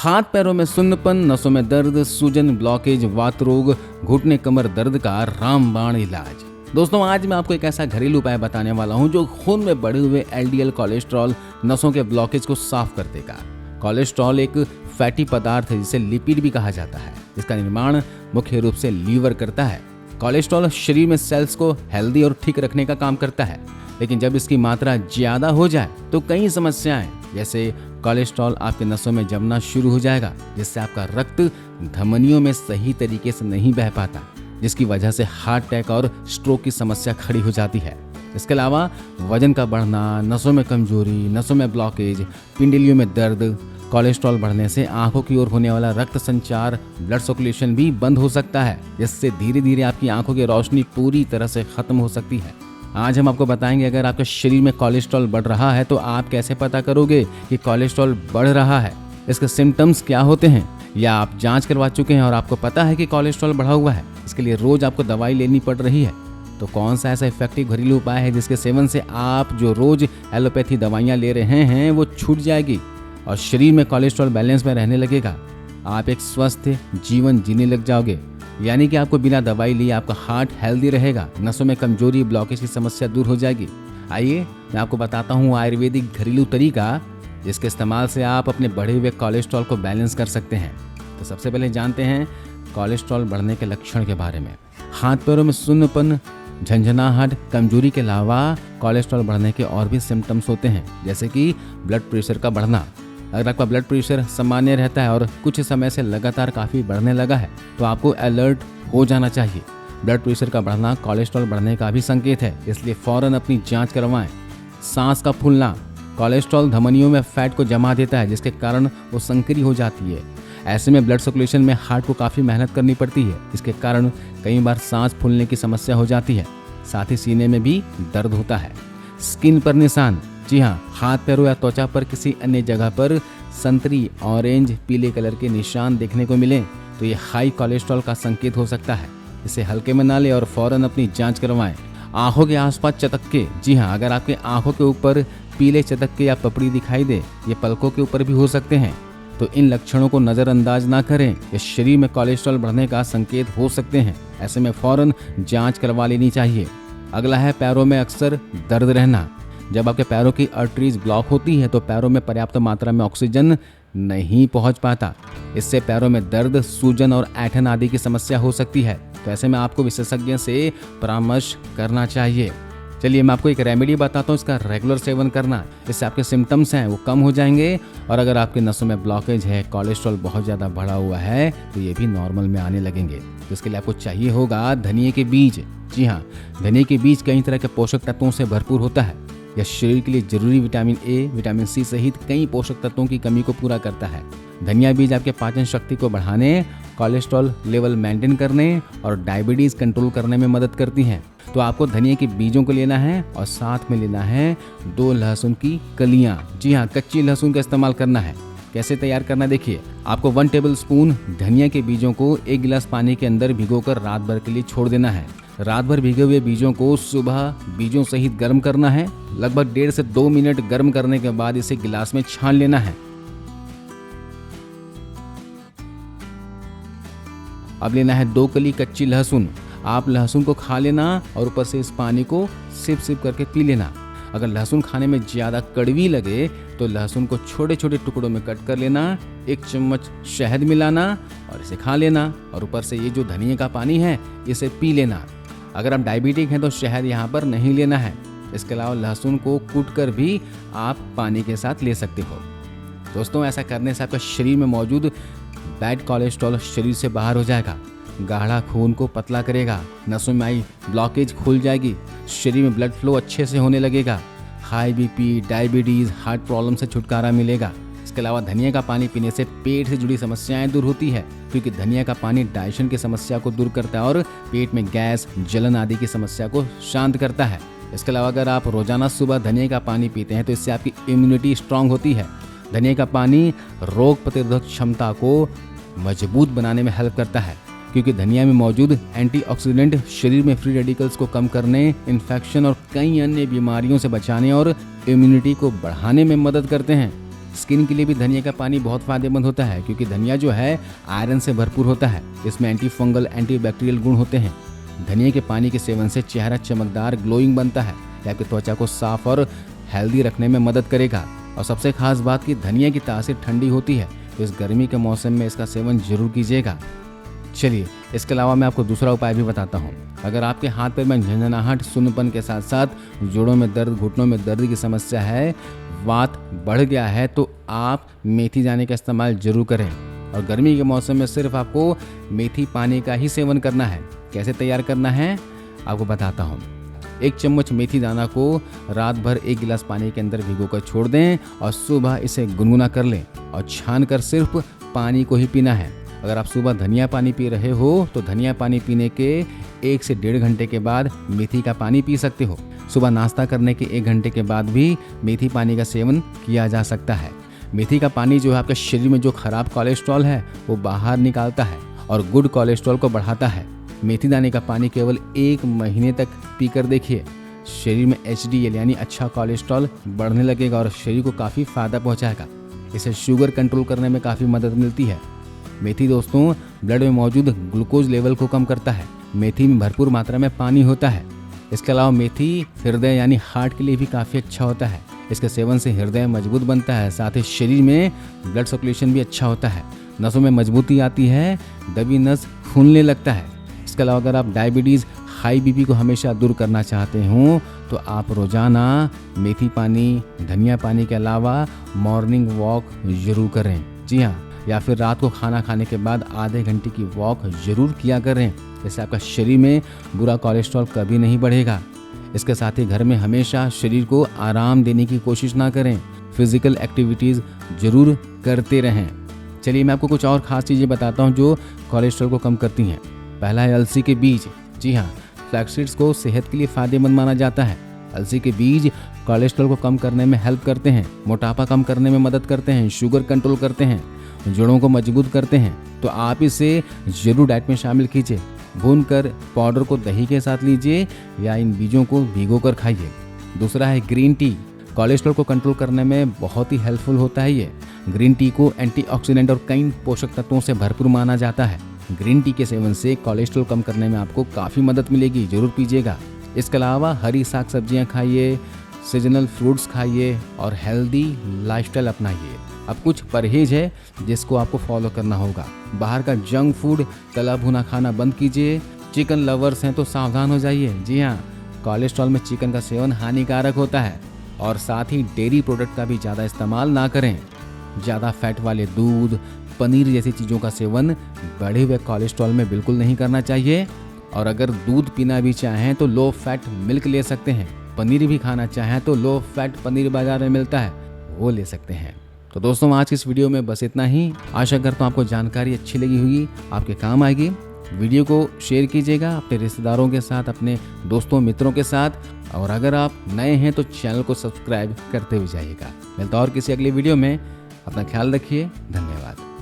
हाथ पैरों में सुन्नपन, नसों में दर्द, सूजन, ब्लॉकेज, वात रोग, घुटने कमर दर्द का रामबाण इलाज। दोस्तों, आज मैं आपको एक ऐसा घरेलू उपाय बताने वाला हूं जो खून में बढ़े हुए एलडीएल कोलेस्ट्रॉल, नसों के ब्लॉकेज को साफ कर देगा। कोलेस्ट्रॉल एक फैटी पदार्थ है जिसे लिपिड भी कहा जाता है। इसका निर्माण मुख्य रूप से लीवर करता है। कोलेस्ट्रॉल शरीर में सेल्स को हेल्दी और ठीक रखने का काम करता है, लेकिन जब इसकी मात्रा ज्यादा हो जाए तो कई समस्याएं, जैसे कोलेस्ट्रॉल आपके नसों में जमना शुरू हो जाएगा, जिससे आपका रक्त धमनियों में सही तरीके से नहीं बह पाता, जिसकी वजह से हार्ट अटैक और स्ट्रोक की समस्या खड़ी हो जाती है। इसके अलावा वजन का बढ़ना, नसों में कमजोरी, नसों में ब्लॉकेज, पिंडलियों में दर्द, कोलेस्ट्रॉल बढ़ने से आंखों की ओर होने वाला रक्त संचार, ब्लड सर्कुलेशन भी बंद हो सकता है, जिससे धीरे धीरे आपकी आंखों की रोशनी पूरी तरह से खत्म हो सकती है। आज हम आपको बताएंगे अगर आपके शरीर में कोलेस्ट्रॉल बढ़ रहा है तो आप कैसे पता करोगे कि कोलेस्ट्रॉल बढ़ रहा है, इसके सिम्टम्स क्या होते हैं, या आप जांच करवा चुके हैं और आपको पता है कि कोलेस्ट्रॉल बढ़ा हुआ है, इसके लिए रोज आपको दवाई लेनी पड़ रही है। तो कौन सा ऐसा इफेक्टिव घरेलू उपाय है जिसके सेवन से आप जो रोज एलोपैथी दवाइयाँ ले रहे हैं वो छूट जाएगी और शरीर में कोलेस्ट्रॉल बैलेंस में रहने लगेगा। आप एक स्वस्थ जीवन जीने लग जाओगे, यानी कि आपको बिना दवाई लिए आपका हार्ट हेल्दी रहेगा, नसों में कमजोरी, ब्लॉकेज की समस्या दूर हो जाएगी। आइए मैं आपको बताता हूँ आयुर्वेदिक घरेलू तरीका जिसके इस्तेमाल से आप अपने बढ़े हुए कोलेस्ट्रॉल को बैलेंस कर सकते हैं। तो सबसे पहले जानते हैं कोलेस्ट्रॉल बढ़ने के लक्षण के बारे में। हाथ पैरों में सुन्नपन, झंझनाहट, कमजोरी के अलावा कोलेस्ट्रॉल बढ़ने के और भी सिम्टम्स होते हैं, जैसे कि ब्लड प्रेशर का बढ़ना। अगर आपका ब्लड प्रेशर सामान्य रहता है और कुछ समय से लगातार काफ़ी बढ़ने लगा है तो आपको अलर्ट हो जाना चाहिए। ब्लड प्रेशर का बढ़ना कोलेस्ट्रॉल बढ़ने का भी संकेत है, इसलिए फौरन अपनी जांच करवाएं। सांस का फूलना, कोलेस्ट्रॉल धमनियों में फैट को जमा देता है, जिसके कारण वो संकरी हो जाती है। ऐसे में ब्लड सर्कुलेशन में हार्ट को काफ़ी मेहनत करनी पड़ती है, इसके कारण कई बार सांस फूलने की समस्या हो जाती है। साथ ही सीने में भी दर्द होता है। स्किन पर निशान, जी हाँ, हाथ पैरों या त्वचा पर किसी अन्य जगह पर संतरी, ऑरेंज, पीले कलर के निशान देखने को मिले तो ये हाई कोलेस्ट्रॉल का संकेत हो सकता है। इसे हल्के में ना ले और फौरन अपनी जांच करवाएं। आंखों के आसपास चटक्के, जी हाँ, अगर आपके आंखों के ऊपर पीले चटक्के या पपड़ी दिखाई दे, ये पलकों के ऊपर भी हो सकते हैं, तो इन लक्षणों को नज़रअंदाज ना करें। ये शरीर में कोलेस्ट्रॉल बढ़ने का संकेत हो सकते हैं। ऐसे में फौरन जांच करवा लेनी चाहिए। अगला है पैरों में अक्सर दर्द रहना। जब आपके पैरों की आर्टरीज ब्लॉक होती है तो पैरों में पर्याप्त मात्रा में ऑक्सीजन नहीं पहुंच पाता। इससे पैरों में दर्द, सूजन और ऐंठन आदि की समस्या हो सकती है। तो ऐसे में आपको विशेषज्ञ से परामर्श करना चाहिए। चलिए मैं आपको एक रेमेडी बताता हूँ, इसका रेगुलर सेवन करना, इससे आपके सिम्टम्स हैं वो कम हो जाएंगे। और अगर आपके नसों में ब्लॉकेज है, कोलेस्ट्रॉल बहुत ज़्यादा बढ़ा हुआ है, तो ये भी नॉर्मल में आने लगेंगे। तो इसके लिए आपको चाहिए होगा धनिए के बीज। जी हाँ, धनिए के बीज कई तरह के पोषक तत्वों से भरपूर होता है। यह शरीर के लिए जरूरी विटामिन ए, विटामिन सी सहित कई पोषक तत्वों की कमी को पूरा करता है। धनिया बीज आपके पाचन शक्ति को बढ़ाने, कोलेस्ट्रॉल लेवल मेंटेन करने और डायबिटीज कंट्रोल करने में मदद करती हैं। तो आपको धनिया के बीजों को लेना है और साथ में लेना है 2 लहसुन की कलियां। जी हाँ, कच्ची लहसुन का इस्तेमाल करना है। कैसे तैयार करना देखिए। आपको 1 टेबलस्पून धनिया के बीजों को 1 गिलास पानी के अंदर भिगोकर रात भर के लिए छोड़ देना है। रात भर भीगे हुए बीजों को सुबह बीजों सहित गर्म करना है। लगभग 1.5 से 2 मिनट गर्म करने के बाद इसे गिलास में छान लेना है। अब लेना है 2 कली कच्ची लहसुन। आप लहसुन को खा लेना और ऊपर से इस पानी को सिप सिप करके पी लेना। अगर लहसुन खाने में ज़्यादा कड़वी लगे तो लहसुन को छोटे छोटे टुकड़ों में कट कर लेना, 1 चम्मच शहद मिलाना और इसे खा लेना। और ऊपर से ये जो धनिया का पानी है इसे पी लेना। अगर आप डायबिटिक हैं तो शहद यहाँ पर नहीं लेना है। इसके अलावा लहसुन को कूट कर भी आप पानी के साथ ले सकते हो। दोस्तों, ऐसा करने से आपका शरीर में मौजूद बैड कोलेस्ट्रॉल शरीर से बाहर हो जाएगा, गाढ़ा खून को पतला करेगा, नसों में आई ब्लॉकेज खुल जाएगी, शरीर में ब्लड फ्लो अच्छे से होने लगेगा, high BP, diabetes, heart problem से छुटकारा मिलेगा। इसके अलावा धनिया का पानी पीने से पेट से जुड़ी समस्याएं दूर होती है, क्योंकि धनिया का पानी डाइजेशन की समस्या को दूर करता है और पेट में गैस, जलन आदि की समस्या को शांत करता है। इसके अलावा अगर आप रोजाना सुबह धनिया का पानी पीते हैं तो इससे आपकी इम्यूनिटी स्ट्रांग होती है। धनिया का पानी रोग प्रतिरोधक क्षमता को मजबूत बनाने में हेल्प करता है, क्योंकि धनिया में मौजूद एंटीऑक्सीडेंट शरीर में फ्री रेडिकल्स को कम करने, इन्फेक्शन और कई अन्य बीमारियों से बचाने और इम्यूनिटी को बढ़ाने में मदद करते हैं। स्किन के लिए भी धनिया का पानी बहुत फायदेमंद होता है, क्योंकि धनिया जो है आयरन से भरपूर होता है। इसमें एंटी फंगल, एंटीबैक्टीरियल गुण होते हैं। धनिया के पानी के सेवन से चेहरा चमकदार, ग्लोइंग बनता है। यह आपकी त्वचा को साफ और हेल्दी रखने में मदद करेगा। और सबसे खास बात कि धनिया की तासीर ठंडी होती है, तो इस गर्मी के मौसम में इसका सेवन जरूर कीजिएगा। चलिए, इसके अलावा मैं आपको दूसरा उपाय भी बताता हूँ। अगर आपके हाथ पैर में झंझनाहट, सुन्नपन के साथ साथ जोड़ों में दर्द, घुटनों में दर्द की समस्या है, वात बढ़ गया है, तो आप मेथी दाने का इस्तेमाल जरूर करें। और गर्मी के मौसम में सिर्फ आपको मेथी पानी का ही सेवन करना है। कैसे तैयार करना है आपको बताता हूँ। 1 चम्मच मेथी दाना को रात भर 1 गिलास पानी के अंदर भिगोकर छोड़ दें और सुबह इसे गुनगुना कर लें और छान कर सिर्फ पानी को ही पीना है। अगर आप सुबह धनिया पानी पी रहे हो तो धनिया पानी पीने के 1 से 1.5 घंटे के बाद मेथी का पानी पी सकते हो। सुबह नाश्ता करने के 1 घंटे के बाद भी मेथी पानी का सेवन किया जा सकता है। मेथी का पानी जो है आपके शरीर में जो खराब कोलेस्ट्रॉल है वो बाहर निकालता है और गुड कोलेस्ट्रॉल को बढ़ाता है। मेथी दाने का पानी केवल 1 महीने तक पीकर देखिए, शरीर में HDL यानी अच्छा कोलेस्ट्रॉल बढ़ने लगेगा और शरीर को काफ़ी फायदा पहुंचाएगा। इसे शुगर कंट्रोल करने में काफ़ी मदद मिलती है। मेथी दोस्तों ब्लड में मौजूद ग्लूकोज लेवल को कम करता है। मेथी में भरपूर मात्रा में पानी होता है। इसके अलावा मेथी हृदय यानी हार्ट के लिए भी काफ़ी अच्छा होता है। इसके सेवन से हृदय मजबूत बनता है, साथ ही शरीर में ब्लड सर्कुलेशन भी अच्छा होता है। नसों में मजबूती आती है, दबी नस फूलने लगता है। इसके अलावा अगर आप डायबिटीज़, हाई बीपी को हमेशा दूर करना चाहते हो तो आप रोजाना मेथी पानी, धनिया पानी के अलावा मॉर्निंग वॉक जरूर करें। जी हाँ, या फिर रात को खाना खाने के बाद आधे घंटे की वॉक जरूर किया करें। इससे आपका शरीर में बुरा कोलेस्ट्रॉल कभी नहीं बढ़ेगा। इसके साथ ही घर में हमेशा शरीर को आराम देने की कोशिश ना करें, फिजिकल एक्टिविटीज़ जरूर करते रहें। चलिए, मैं आपको कुछ और ख़ास चीज़ें बताता हूँ जो कोलेस्ट्रॉल को कम करती हैं। पहला है अलसी के बीज। जी हाँ, फ्लैक्स सीड्स को सेहत के लिए फ़ायदेमंद माना जाता है। अलसी के बीज कोलेस्ट्रॉल को कम करने में हेल्प करते हैं, मोटापा कम करने में मदद करते हैं, शुगर कंट्रोल करते हैं, जोड़ों को मजबूत करते हैं। तो आप इसे जरूर डाइट में शामिल कीजिए। भूनकर पाउडर को दही के साथ लीजिए या इन बीजों को भिगोकर खाइए। दूसरा है ग्रीन टी। कोलेस्ट्रॉल को कंट्रोल करने में बहुत ही हेल्पफुल होता है ये। ग्रीन टी को एंटीऑक्सीडेंट और कई पोषक तत्वों से भरपूर माना जाता है। ग्रीन टी के सेवन से कोलेस्ट्रॉल कम करने में आपको काफ़ी मदद मिलेगी, जरूर पीजिएगा। इसके अलावा हरी साग सब्जियाँ खाइए, सीजनल फ्रूट्स खाइए और हेल्दी लाइफस्टाइल अपनाइए। अब कुछ परहेज है जिसको आपको फॉलो करना होगा। बाहर का जंक फूड, तला भुना खाना बंद कीजिए। चिकन लवर्स हैं तो सावधान हो जाइए। जी हाँ, कोलेस्ट्रॉल में चिकन का सेवन हानिकारक होता है। और साथ ही डेयरी प्रोडक्ट का भी ज़्यादा इस्तेमाल ना करें। ज़्यादा फैट वाले दूध, पनीर जैसी चीज़ों का सेवन बढ़े हुए कोलेस्ट्रॉल में बिल्कुल नहीं करना चाहिए। और अगर दूध पीना भी चाहें तो लो फैट मिल्क ले सकते हैं। पनीर भी खाना चाहें तो लो फैट पनीर बाजार में मिलता है, वो ले सकते हैं। तो दोस्तों, आज की इस वीडियो में बस इतना ही। आशा करता हूँ आपको जानकारी अच्छी लगी होगी, आपके काम आएगी। वीडियो को शेयर कीजिएगा अपने रिश्तेदारों के साथ, अपने दोस्तों मित्रों के साथ। और अगर आप नए हैं तो चैनल को सब्सक्राइब करते हुए जाइएगा। मिलता और किसी अगले वीडियो में। अपना ख्याल रखिए। धन्यवाद।